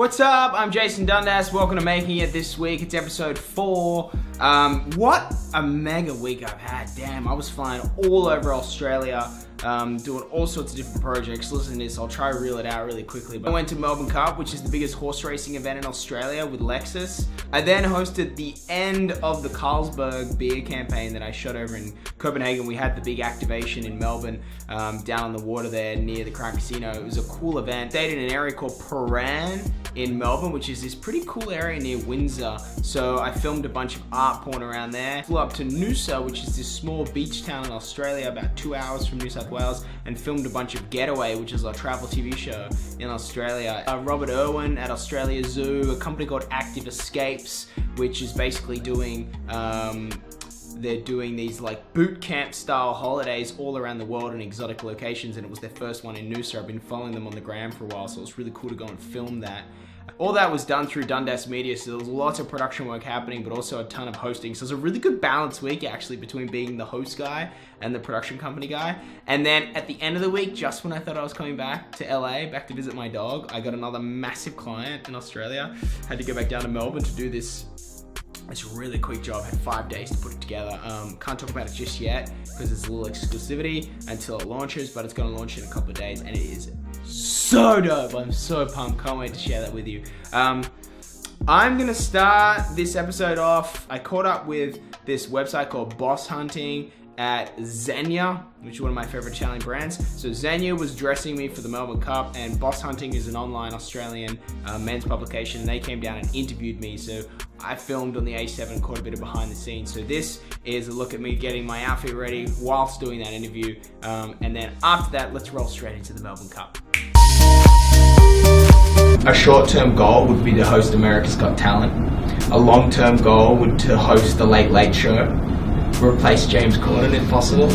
What's up? I'm Jason Dundas. Welcome to Making It this week. It's episode 4. What a mega week I've had. Damn, I was flying all over Australia, doing all sorts of different projects. Listen to this, I'll try to reel it out really quickly. But I went to Melbourne Cup, which is the biggest horse racing event in Australia with Lexus. I then hosted the end of the Carlsberg beer campaign that I shot over in Copenhagen. We had the big activation in Melbourne, down on the water there near the Crown Casino. It was a cool event. Stayed in an area called Prahran in Melbourne, which is this pretty cool area near Windsor. So I filmed a bunch of art porn around there. Flew up to Noosa, which is this small beach town in Australia, about 2 hours from New South Wales, and filmed a bunch of Getaway, which is our travel TV show in Australia. Robert Irwin at Australia Zoo, a company called Active Escapes, which is basically doing they're doing these like boot camp style holidays all around the world in exotic locations, and it was their first one in Noosa. I've been following them on the gram for a while, so it's really cool to go and film that. All that was done through Dundas Media, so there was lots of production work happening, but also a ton of hosting. So it was a really good balanced week, actually, between being the host guy and the production company guy. And then at the end of the week, just when I thought I was coming back to LA, back to visit my dog, I got another massive client in Australia. Had to go back down to Melbourne to do this really quick job. Had 5 days to put it together. Can't talk about it just yet because there's a little exclusivity until it launches, but it's going to launch in a couple of days, and it is so dope. I'm so pumped. Can't wait to share that with you. I'm gonna start this episode off. I caught up with this website called Boss Hunting at Xenia, which is one of my favorite Italian brands. So Xenia was dressing me for the Melbourne Cup, and Boss Hunting is an online Australian men's publication, and they came down and interviewed me. So I filmed on the A7 and caught a bit of behind the scenes. So this is a look at me getting my outfit ready whilst doing that interview. And then after that, let's roll straight into the Melbourne Cup. A short-term goal would be to host America's Got Talent. A long-term goal would be to host the Late Late Show, replace James Corden if possible.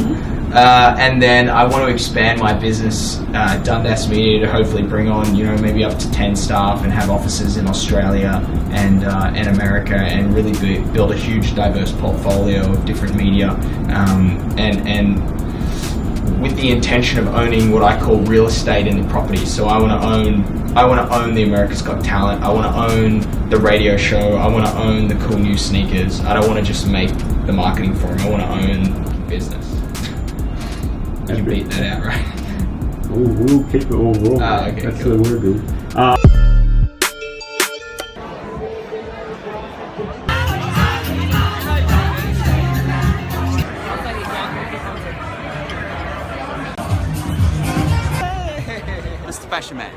And then I want to expand my business, Dundas Media, to hopefully bring on, maybe up to 10 staff and have offices in Australia and America, and really build a huge diverse portfolio of different media, and with the intention of owning what I call real estate in the property. So I want to own the America's Got Talent. I want to own the radio show. I want to own the cool new sneakers. I don't want to just make the marketing for them. I want to own the business. You beat that out, right? We'll keep it all raw. Okay, that's cool. the word, dude. Mr. Fashion Man.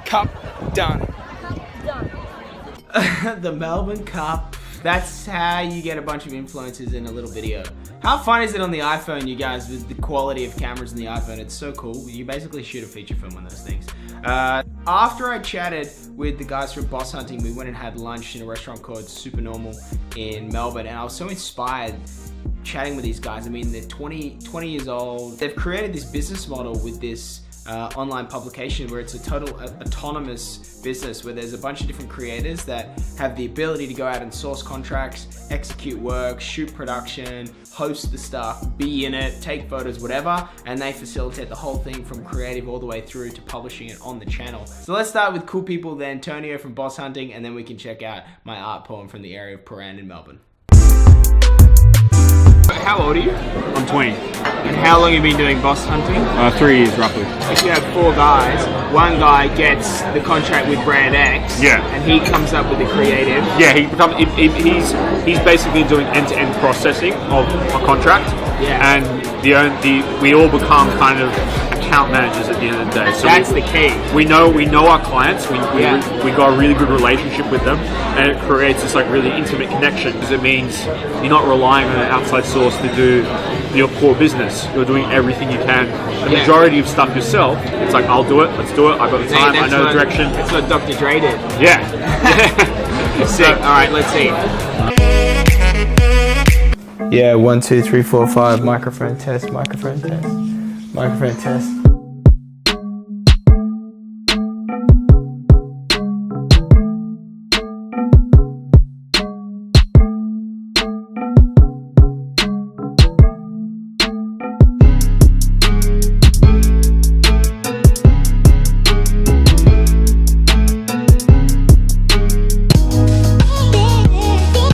Cup done. The Melbourne Cup. That's how you get a bunch of influencers in a little video. How fun is it on the iPhone, you guys, with the quality of cameras in the iPhone? It's so cool. You basically shoot a feature film on those things. After I chatted with the guys from Boss Hunting, we went and had lunch in a restaurant called Super Normal in Melbourne, and I was so inspired chatting with these guys. I mean, they're 20 years old. They've created this business model with this online publication where it's a total autonomous business, where there's a bunch of different creators that have the ability to go out and source contracts, execute work, shoot production, host the stuff, be in it, take photos, whatever, and they facilitate the whole thing from creative all the way through to publishing it on the channel. So let's start with cool people, then Antonio from Boss Hunting, and then we can check out my art poem from the area of Prahran in Melbourne. How old are you? I'm 20. And how long have you been doing Boss Hunting? 3 years, roughly. If you have 4 guys, one guy gets the contract with Brand X, Yeah. and he comes up with the creative. Yeah, he's basically doing end-to-end processing of a contract. Yeah. And we all become kind of account managers at the end of the day. So That's the key. We know our clients. We got a really good relationship with them, and it creates this like really intimate connection, because it means you're not relying on an outside source to do your core business. You're doing everything you can. The majority of stuff yourself. It's like, I'll do it. Let's do it. I've got the time. I know the direction. That's what Dr. Dre did. Yeah. Sick. All right, let's see. Yeah, 1, 2, 3, 4, 5. Microphone test. Microphone test. Microphone test.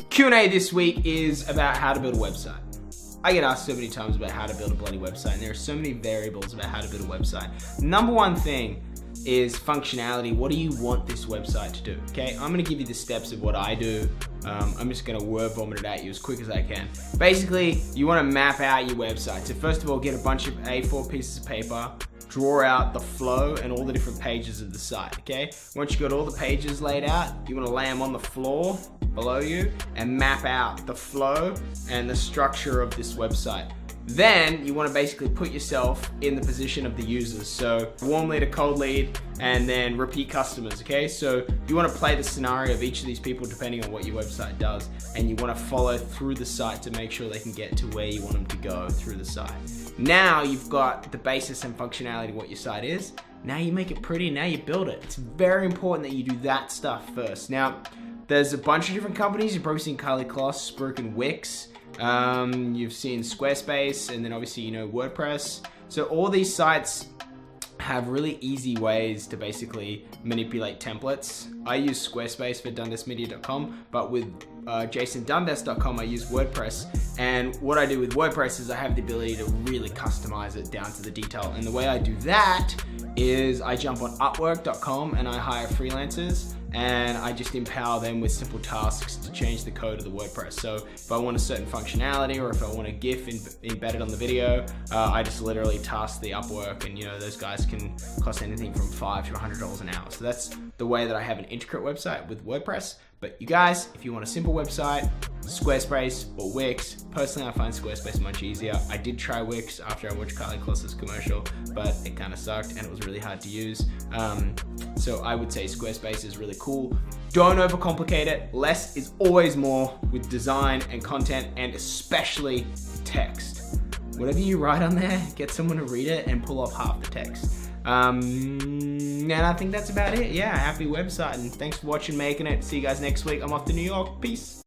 Q&A this week is about how to build a website. I get asked so many times about how to build a bloody website, and there are so many variables about how to build a website. Number one thing is functionality. What do you want this website to do? Okay, I'm gonna give you the steps of what I do. I'm just gonna word vomit it at you as quick as I can. Basically, you wanna map out your website. So first of all, get a bunch of A4 pieces of paper, draw out the flow and all the different pages of the site, okay? Once you got all the pages laid out, you wanna lay them on the floor below you and map out the flow and the structure of this website. Then you want to basically put yourself in the position of the users. So warm lead, a cold lead, and then repeat customers, okay? So you want to play the scenario of each of these people depending on what your website does, and you want to follow through the site to make sure they can get to where you want them to go through the site. Now you've got the basis and functionality of what your site is. Now you make it pretty, now you build it. It's very important that you do that stuff first. Now, there's a bunch of different companies. You've probably seen Kylie Kloss, Spruik, and Wix. You've seen Squarespace, and then obviously you know WordPress. So all these sites have really easy ways to basically manipulate templates. I use Squarespace for DundasMedia.com, but with JasonDundas.com I use WordPress. And what I do with WordPress is I have the ability to really customize it down to the detail. And the way I do that is I jump on Upwork.com and I hire freelancers, and I just empower them with simple tasks to change the code of the WordPress. So if I want a certain functionality, or if I want a GIF embedded on the video, I just literally task the Upwork, and you know, those guys can cost anything from $5 to $100 an hour. So that's the way that I have an intricate website with WordPress. But you guys, if you want a simple website, Squarespace or Wix. Personally, I find Squarespace much easier. I did try Wix after I watched Kylie Kloss's commercial, but it kind of sucked and it was really hard to use. So I would say Squarespace is really cool. Don't overcomplicate it. Less is always more with design and content, and especially text. Whatever you write on there, get someone to read it and pull off half the text. And I think that's about it. Yeah, happy website, and thanks for watching Making It. See you guys next week. I'm off to New York. Peace.